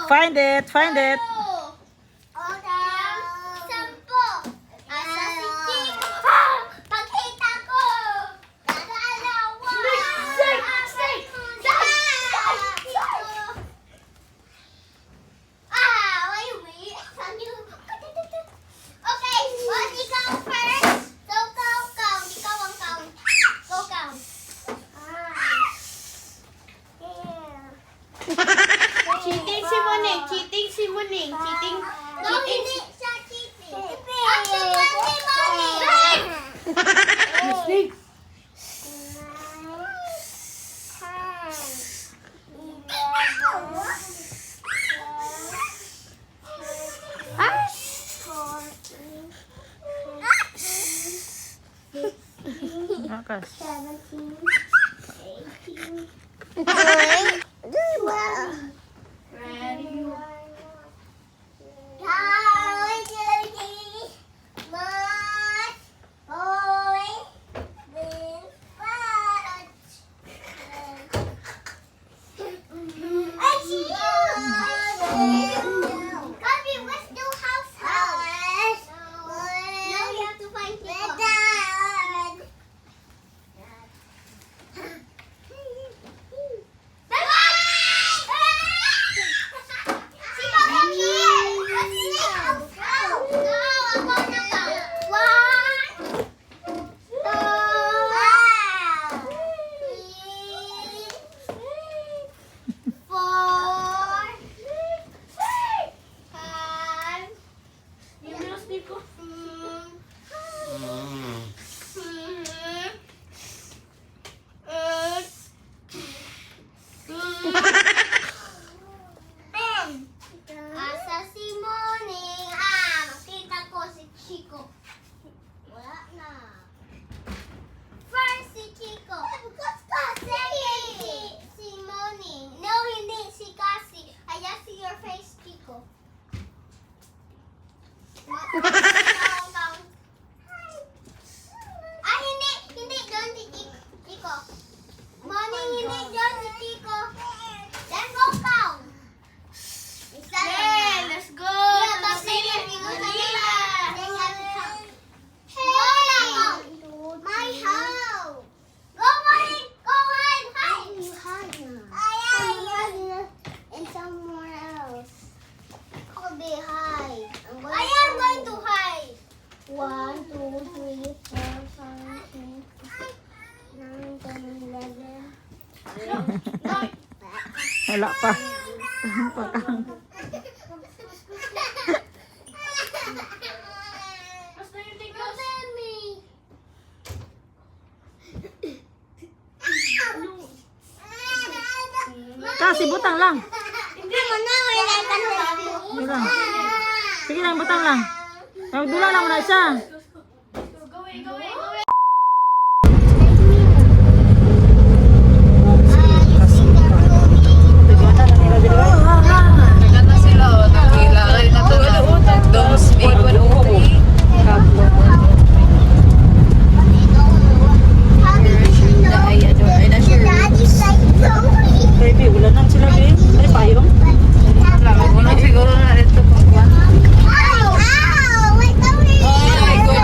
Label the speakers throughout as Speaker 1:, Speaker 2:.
Speaker 1: Find it, find it.
Speaker 2: Sampo. Asa si Chico? Pagkita ko. Dalawa. Why me? Okay, what ikaw first? So, count. Ikaw ang count. Go count.
Speaker 3: Cheating si Muning. Cheating si Muning. Cheating.
Speaker 2: No, hindi siya cheating. Ako pa si Mommy.
Speaker 3: Mistake.
Speaker 1: Akas.
Speaker 2: 17, 18,
Speaker 3: Ready?
Speaker 2: Asa si Moning? Makita ko si Chico. Wala na. First si Chico. Second si Moning. No, hindi si Cassie. I just see your face, Chico. Count. Hindi. Doon si Chico. Moning, hindi doon si Chico. Then go count.
Speaker 3: Hey, let's go.
Speaker 2: Yeah, but then you go to Manila. Then you have to count. Hey! My house! Go, Moning! Go, hide! You hide now. And somewhere else. I'll be hide. I am going to hide. 1, 2, 3, 4, 5, 6, 9, 10, 11.
Speaker 1: Wala pa.
Speaker 3: Basta yung tingin.
Speaker 1: Kasi butang lang.
Speaker 2: Hindi mo na, wala ka na.
Speaker 1: Sige lang. Sige lang, butang lang. Dulang lang muna isa.
Speaker 3: Go away.
Speaker 4: Nagkata sila o, nagkilala na to na don't speak when only ay na sure
Speaker 1: Baby, wala nang sila, babe. Ay, payong.
Speaker 4: lang mo na siguro na ito pagwan
Speaker 2: Wait,
Speaker 4: ay go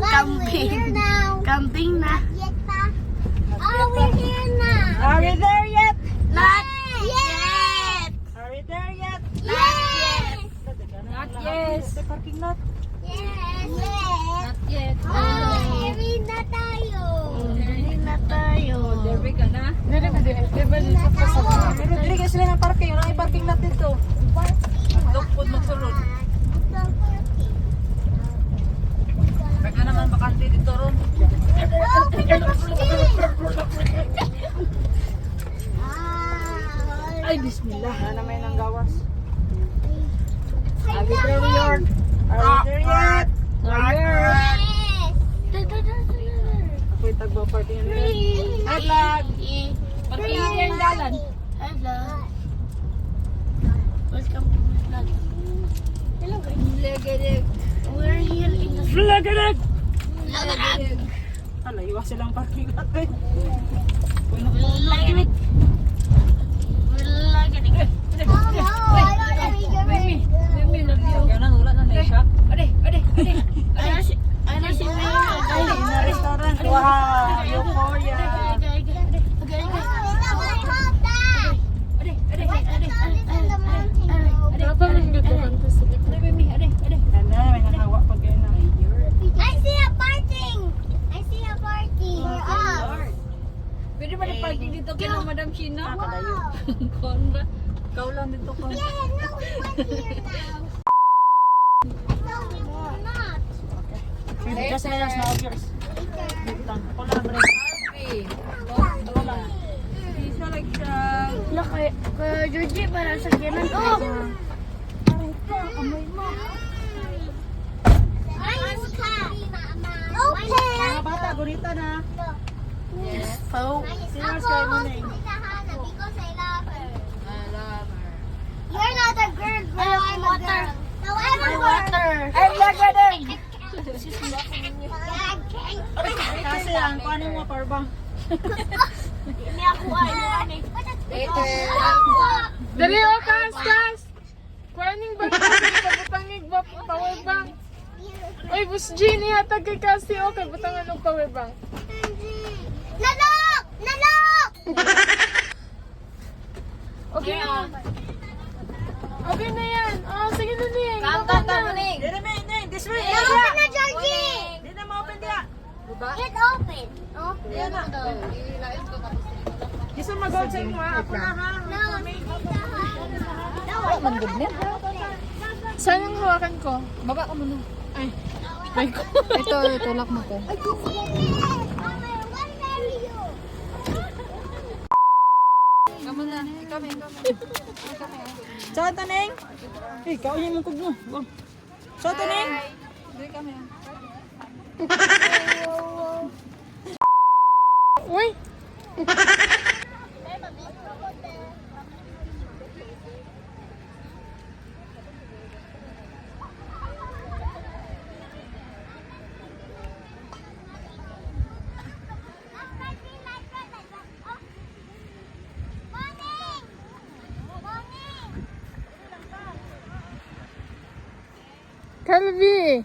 Speaker 3: Camping.
Speaker 2: We're here now.
Speaker 3: Camping na.
Speaker 2: Yet pa. Oh, we're here now.
Speaker 1: Are we there yet?
Speaker 3: Not
Speaker 2: Yes.
Speaker 1: Are we there yet?
Speaker 2: Yes.
Speaker 1: Not yes. Sa parking lot.
Speaker 2: Yes. Yes.
Speaker 4: Not yet.
Speaker 2: Oh, here na tayo.
Speaker 3: Hindi na tayo.
Speaker 4: Derby ka na?
Speaker 3: Dili ba dili? Diba dito pa sa
Speaker 1: Pero dili kayo sila ng parking. Wala yung parking lot dito.
Speaker 4: Lukod magsulod. Baka naman bakante dito ron.
Speaker 1: Ay, bismillah. Wala naman yung gawas. Are we there yet? Are we there yet? Ako'y tagba parking lot.
Speaker 3: Hi, vlog.
Speaker 4: Parking niya yung dalan.
Speaker 3: Hi, vlog. Welcome to my vlog. Hello, guys. We're here in the
Speaker 1: Flagadag! Ala, iwas silang parking lot eh.
Speaker 3: Laganig. Laganig.
Speaker 4: Ganun, wala na na-shop.
Speaker 3: Ano si Mayor?
Speaker 1: Ay, na restaurant. Wow, Euphoria. Ano, may nakawa pag yun na.
Speaker 2: I see a parking. I see a parking. We're up.
Speaker 4: Pwede ba na-parking dito kina Madam China?
Speaker 1: Nakalayo.
Speaker 4: Kuan ba? Ikaw lang dito ko.
Speaker 2: Yeah, no, we went here now. No, we will not.
Speaker 1: Just let us know yours. Wait lang. Ako lang, Bre.
Speaker 4: Hey.
Speaker 1: Ako lang.
Speaker 4: Isa lang siya.
Speaker 3: Look, Kuya Georgie, para sa kinan. Oh!
Speaker 2: Nice cat. Okay.
Speaker 1: Mga bata, gunita na.
Speaker 4: Yes.
Speaker 3: Pau.
Speaker 1: Serious kayo mo na eh.
Speaker 2: Because I love her.
Speaker 4: I love her.
Speaker 2: You're not a girl, bro. I'm a girl. No, I'm a girl.
Speaker 3: Water.
Speaker 1: Ay, lagadag! Kasi ang paano mo, parbang?
Speaker 3: Hindi ako ano.
Speaker 4: Later.
Speaker 3: Dali o, kas! Kuaning ba pagpangig ba power bank? Oy, bus Genie hatag kay kasi o kay butangan og power bank.
Speaker 2: Nalok! Nalok!
Speaker 3: Okay na. Okay na yan. Oh, sige na din.
Speaker 4: Kanta mo ni.
Speaker 1: Dito na, this way.
Speaker 2: Open na, Georgie!
Speaker 1: Dito na ma-open diya.
Speaker 2: It open. Open.
Speaker 1: Yan na.
Speaker 4: Ilain ko tapos.
Speaker 1: Gusto mag-outside mo ha? Ako na ha?
Speaker 2: No, no,
Speaker 4: Manggod niya.
Speaker 3: Saan ang hawakan ko?
Speaker 4: Baba ka muna.
Speaker 3: Ay. Ay ko.
Speaker 4: Ito, lock mo to. Kamu na. Ikaw na.
Speaker 1: Sa taneng? Eh, kaunin mo kog mo. Sa taneng?
Speaker 4: Doon kami.
Speaker 3: Uy. Calvi.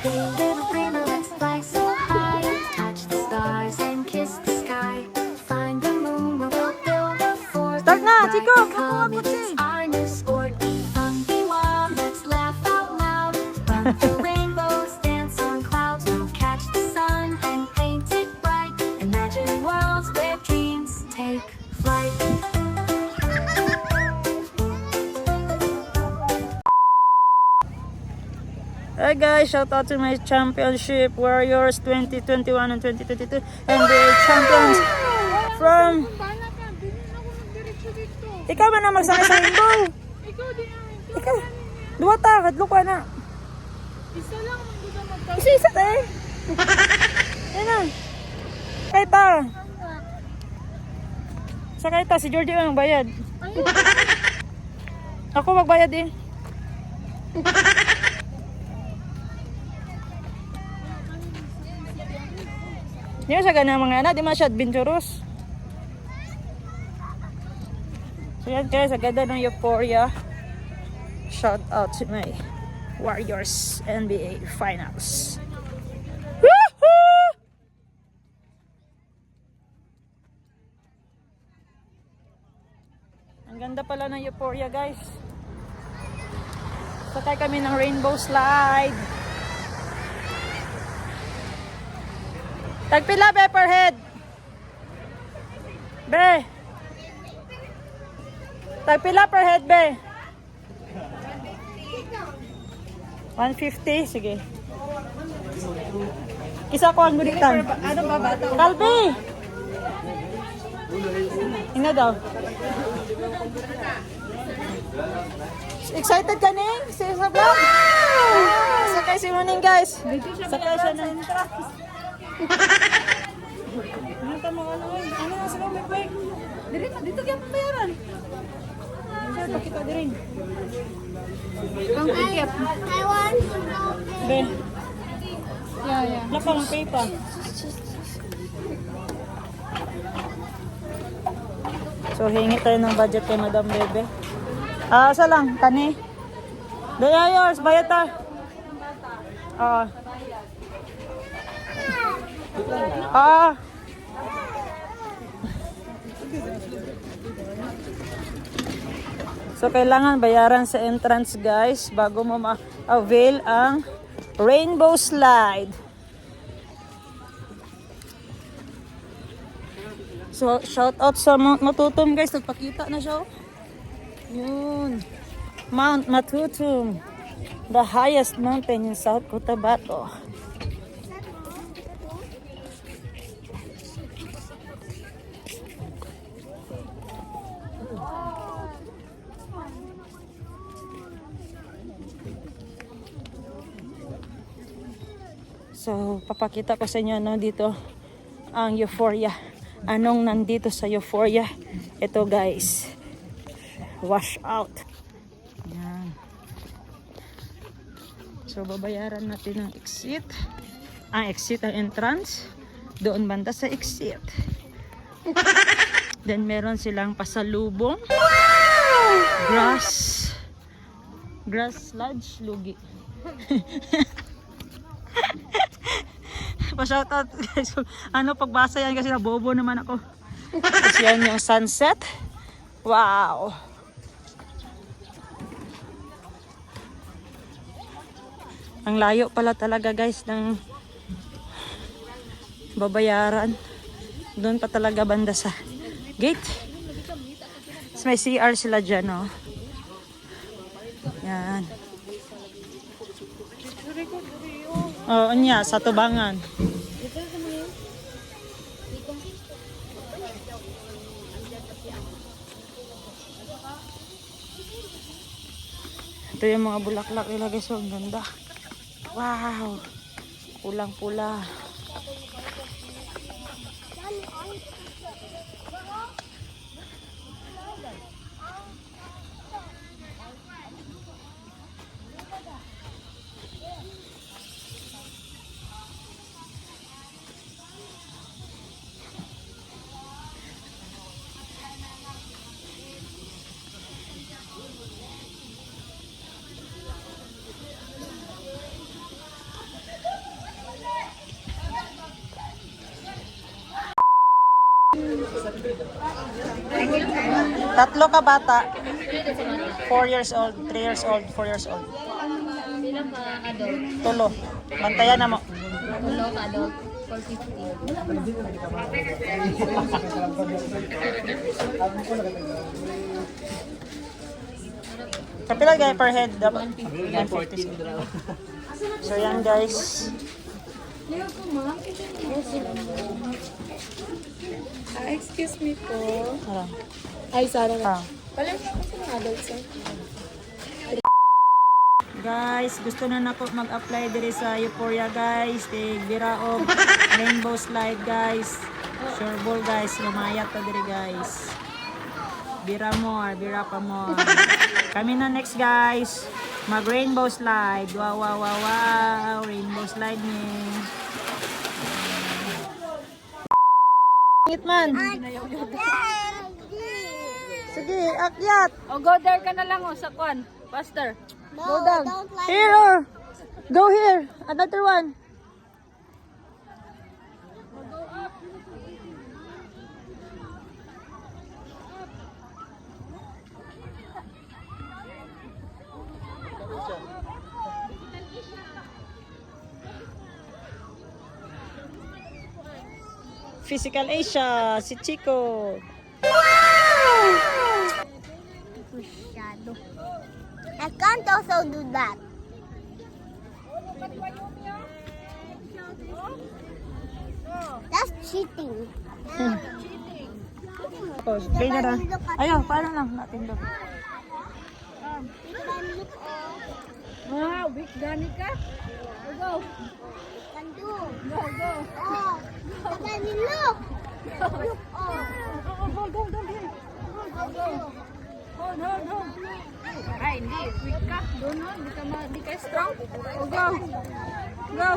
Speaker 5: Little dreamer, let's fly so high, touch the stars and kiss the sky. Find the moon, we'll build a fort.
Speaker 1: Start na,
Speaker 5: Bright
Speaker 1: Chico!
Speaker 5: come, it's our new sport. Fun be wild, let's laugh out loud. Run through rainbows, dance on clouds. We'll catch the sun and paint it bright. Imagine worlds where dreams take flight.
Speaker 1: Hi guys, shout out to my championship warriors 2021 and 2022 and the champions from... Ikaw ba na magsakay sa rainbow?
Speaker 3: Ikaw din ang
Speaker 1: Ikaw, duwa ta, kadlo ka na.
Speaker 3: isa lang ang gusto magtawag.
Speaker 1: Isa-isa tayo. Yan na. Sakay ta. Sakay ta, si Jordi ang bayad. Ako magbayad eh. Di mo sa ganang mga anak, di mo siya adventurous. So yan guys, ang ganda ng Euphoria. Shout out to my Warriors NBA Finals. Woohoo! Ang ganda pala ng Euphoria guys. Sakay kami ng rainbow slide. Tagpila be per head. Be. Tagpila per head be. 150, sige. Isa ko ang gulitan. Ano ba bata? Kalbi! Ina daw. Excited ka ning? Sa vlog? Sakay si Muning guys. Sakay siya na. Ano tama ka naman? Ano na sila may bike? Dito kaya pambayaran. Sir, pakita din.
Speaker 2: I want to go
Speaker 1: Be,
Speaker 3: Yeah.
Speaker 1: lapang pay pa. So, hingi tayo ng budget kay Madam Bebe. Asa lang, kani. Daya yours, bayad ta. So, kailangan bayaran sa entrance guys bago mo ma-avail ang rainbow slide. So, shout out sa Mount Matutum guys. Nagpakita na siya. Yun. Mount Matutum. The highest mountain in South Cotabato. So, papakita ko sa inyo dito ang Euphoria. Anong nandito sa Euphoria? Ito guys. Wash out. Yan. So, babayaran natin ang exit. Ang exit, ang entrance. Doon banda sa exit. Then, meron silang pasalubong. Grass lodge, lugi. Pa-shoutout guys. Ano, pagbasa yan kasi nabobo naman ako. Tapos yan yung sunset. Wow! Ang layo pala talaga guys ng babayaran. Doon pa talaga banda sa gate. Tapos may CR sila dyan, oh. Yan. Oo, niya, sa Tubangan. Ito yung mga bulaklak nila guys, ang ganda. Wow! Pulang pula. Tatlo ka bata. 4 years old, 3 years old, 4 years old.
Speaker 4: Sila ka adult.
Speaker 1: Tulo. Bantayan na mo.
Speaker 4: Ulo ka adult. 450.
Speaker 1: Kapila guys per head? 150. So yan guys.
Speaker 3: Excuse me po.
Speaker 1: Harang.
Speaker 3: Ay, Sarah.
Speaker 1: Ah.
Speaker 3: Wala na ako sa adult, sir.
Speaker 1: Guys, gusto na po mag-apply diri sa Euphoria guys. Tig biraog rainbow slide guys. Sure ball guys, lumayat ta diri guys. Bira pa more. Kami na next guys. Mag rainbow slide. Wow, rainbow slide ni. Ngitman. Sige, akyat.
Speaker 4: O, go there ka na lang o, sa kwan. Faster.
Speaker 2: No,
Speaker 1: Go down.
Speaker 2: don't like
Speaker 1: Here or go here. Another one. Physical Asia, si Chico.
Speaker 2: shadow. I can't also do that. That's cheating.
Speaker 1: Tapos, play na lang. Ayaw, paano lang natin doon?
Speaker 4: Wow, big gani ka. Go.
Speaker 2: Can do.
Speaker 4: Go, go.
Speaker 2: Oh, can you look? Look. Oh.
Speaker 4: Hold, hold, hold. Ay, hindi. Weak ka. Doon, no? Hindi ka strong. O, go. Go.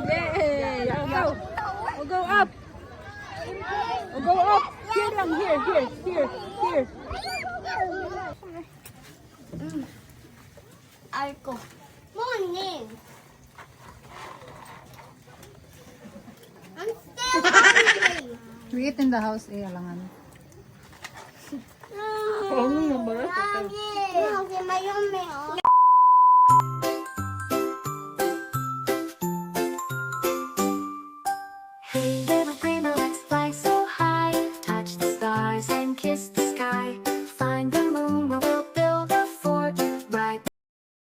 Speaker 4: Yay. O, go. O, go up. O, go up. Here lang. Here.
Speaker 2: Arco. Morning. I'm still hungry.
Speaker 4: We eat in the house, alangan.
Speaker 2: Hungry. Hungry. Mayumi.